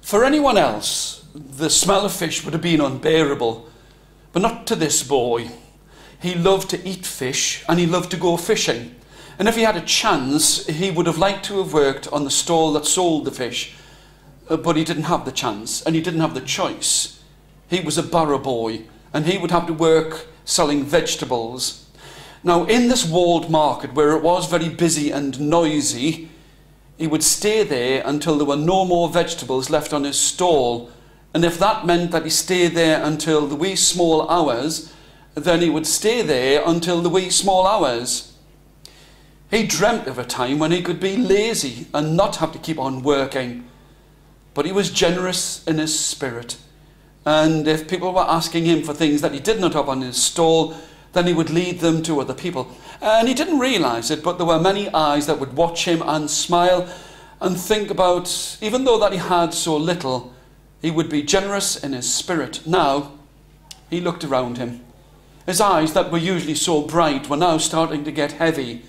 For anyone else, the smell of fish would have been unbearable, but not to this boy. He loved to eat fish and he loved to go fishing. And if he had a chance, he would have liked to have worked on the stall that sold the fish. But he didn't have the chance and he didn't have the choice. He was a barrow boy and he would have to work selling vegetables. Now, in this walled market, where it was very busy and noisy, he would stay there until there were no more vegetables left on his stall. And if that meant that he stayed there until the wee small hours, then he would stay there until the wee small hours. He dreamt of a time when he could be lazy and not have to keep on working. But he was generous in his spirit. And if people were asking him for things that he did not have on his stall, then he would lead them to other people. And he didn't realise it, but there were many eyes that would watch him and smile and think about, even though that he had so little, he would be generous in his spirit. Now, he looked around him. His eyes that were usually so bright were now starting to get heavy,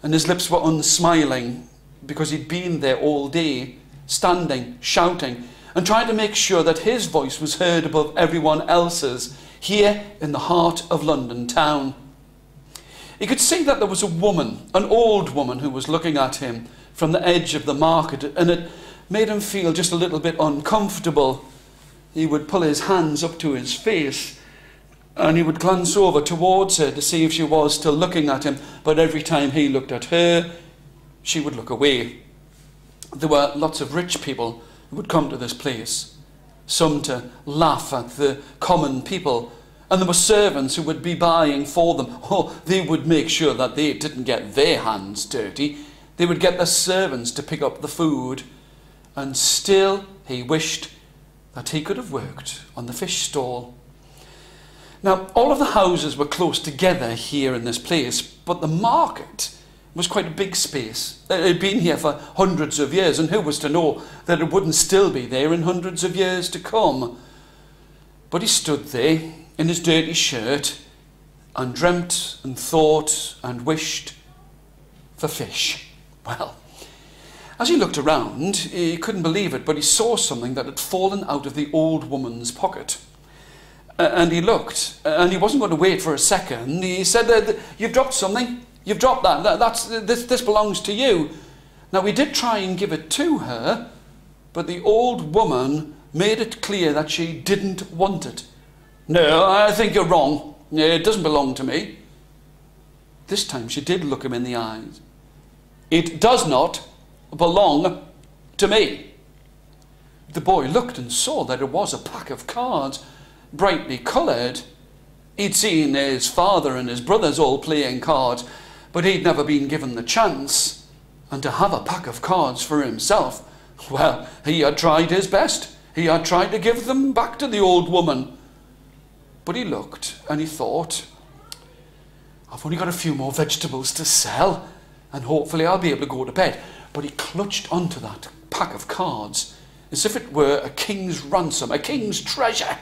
and his lips were unsmiling because he'd been there all day, standing, shouting, and trying to make sure that his voice was heard above everyone else's here in the heart of London town. He could see that there was a woman, an old woman, who was looking at him from the edge of the market, and it made him feel just a little bit uncomfortable. He would pull his hands up to his face and he would glance over towards her to see if she was still looking at him, but every time he looked at her, she would look away. There were lots of rich people who would come to this place, some to laugh at the common people, and there were servants who would be buying for them. Oh, they would make sure that they didn't get their hands dirty. They would get the servants to pick up the food. And still he wished that he could have worked on the fish stall. Now, all of the houses were close together here in this place, but the market was quite a big space. It had been here for hundreds of years, and who was to know that it wouldn't still be there in hundreds of years to come? But he stood there in his dirty shirt and dreamt and thought and wished for fish. Well, as he looked around, he couldn't believe it, but he saw something that had fallen out of the old woman's pocket. And he looked, and he wasn't going to wait for a second. He said, "You've dropped something. You've dropped that. This belongs to you." Now, he did try and give it to her, but the old woman made it clear that she didn't want it. "No, I think you're wrong. It doesn't belong to me." This time she did look him in the eyes. "It does not belong to me." The boy looked and saw that it was a pack of cards, brightly coloured. He'd seen his father and his brothers all playing cards, but he'd never been given the chance. And to have a pack of cards for himself, well, he had tried his best. He had tried to give them back to the old woman. But he looked and he thought, "I've only got a few more vegetables to sell, and hopefully I'll be able to go to bed." But he clutched onto that pack of cards as if it were a king's ransom, a king's treasure.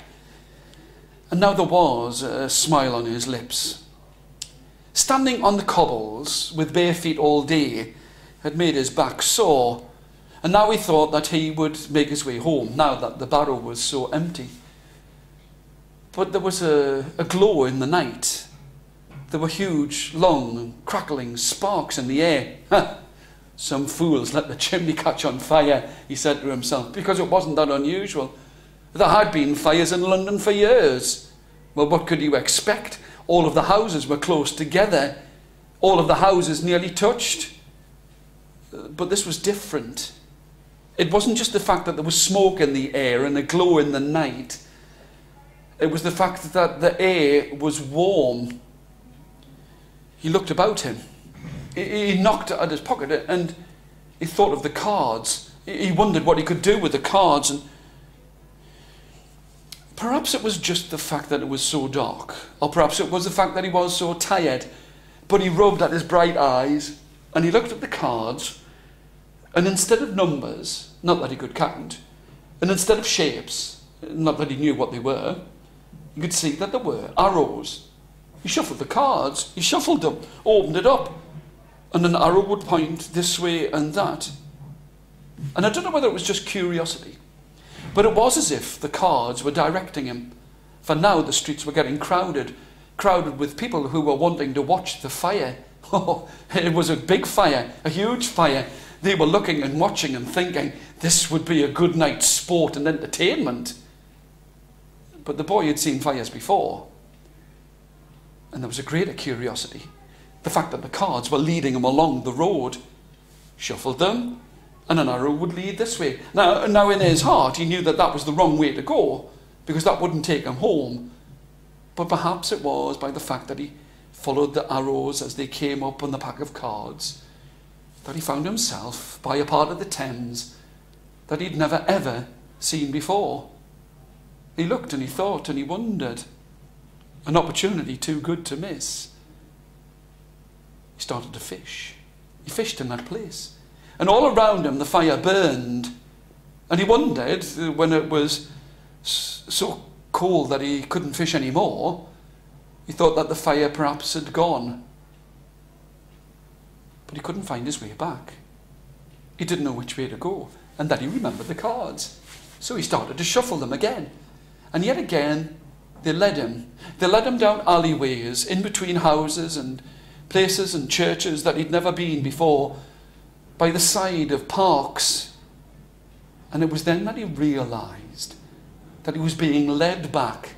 And now there was a smile on his lips. Standing on the cobbles with bare feet all day had made his back sore, and now he thought that he would make his way home, now that the barrow was so empty. But there was a glow in the night. There were huge, long, crackling sparks in the air. "Some fools let the chimney catch on fire," he said to himself, because it wasn't that unusual. There had been fires in London for years. Well, what could you expect? All of the houses were close together. All of the houses nearly touched. But this was different. It wasn't just the fact that there was smoke in the air and a glow in the night. It was the fact that the air was warm. He looked about him. He knocked at his pocket and he thought of the cards. He wondered what he could do with the cards, and perhaps it was just the fact that it was so dark, or perhaps it was the fact that he was so tired. But he rubbed at his bright eyes and he looked at the cards, and instead of numbers, not that he could count, and instead of shapes, not that he knew what they were, you could see that there were arrows. He shuffled the cards, he shuffled them, opened it up, and an arrow would point this way and that. And I don't know whether it was just curiosity, But it was as if the cards were directing him, for now the streets were getting crowded with people who were wanting to watch the fire. Oh, it was a big fire, a huge fire. They were looking and watching and thinking, this would be a good night's sport and entertainment. But the boy had seen fires before, and there was a greater curiosity. The fact that the cards were leading him along the road. Shuffled them, and an arrow would lead this way. Now in his heart, he knew that that was the wrong way to go, because that wouldn't take him home. But perhaps it was by the fact that he followed the arrows as they came up on the pack of cards, that he found himself by a part of the Thames that he'd never ever seen before. He looked and he thought and he wondered. An opportunity too good to miss. He started to fish. He fished in that place. And all around him the fire burned. And he wondered, when it was so cold that he couldn't fish anymore, he thought that the fire perhaps had gone. But he couldn't find his way back. He didn't know which way to go. And then he remembered the cards. So he started to shuffle them again. And yet again, they led him. They led him down alleyways, in between houses and places and churches that he'd never been before, by the side of parks. And it was then that he realized that he was being led back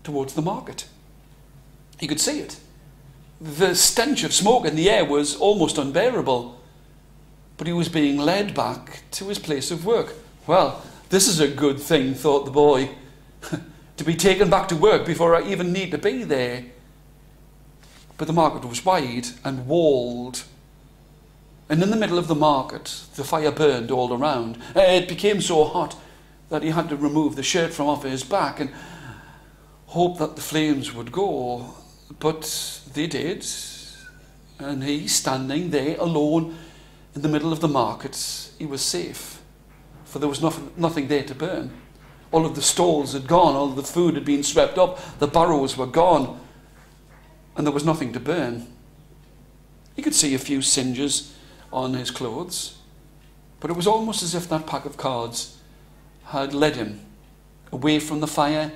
towards the market. He could see it. The stench of smoke in the air was almost unbearable, but he was being led back to his place of work. Well, this is a good thing, thought the boy, to be taken back to work before I even need to be there. But the market was wide and walled, and in the middle of the market the fire burned all around. It became so hot that he had to remove the shirt from off his back and hope that the flames would go. But they did, and he, standing there alone in the middle of the market, he was safe, for there was nothing there to burn. All of the stalls had gone, all of the food had been swept up, the barrows were gone, and there was nothing to burn. He could see a few singes on his clothes, but it was almost as if that pack of cards had led him away from the fire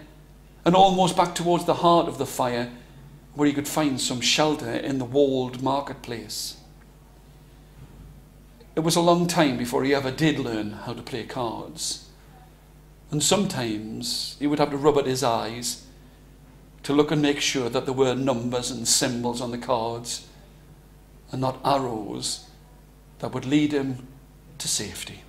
and almost back towards the heart of the fire, where he could find some shelter in the walled marketplace. It was a long time before he ever did learn how to play cards, and sometimes he would have to rub at his eyes to look and make sure that there were numbers and symbols on the cards and not arrows that would lead him to safety.